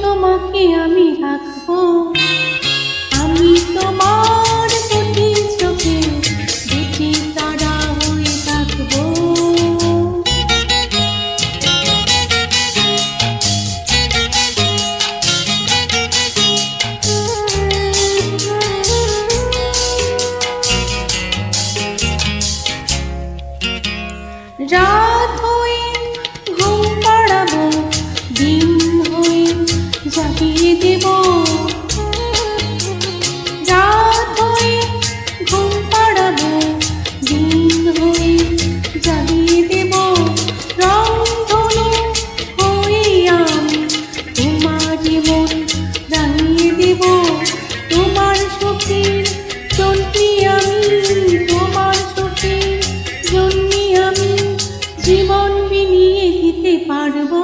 তোমাকে আমি রাখবো, আমি তোমার প্রতি চোখে দুটি তারা হয়ে থাকবো। রাত হয়ে ঘুম পাড়াবো, দিন হয়ে জাগিয়ে দেব। রাত হয়ে ঘুম পাড়াবো, দিন হয়ে জাগিয়ে দেব। রংধনু হয়ে আমি তোমার জীবন রাঙিয়ে দেব। তোমার সুখের জন্যে আমি, তোমার সুখের জন্যে আমি জীবন বিলিয়ে দিতে পারবো।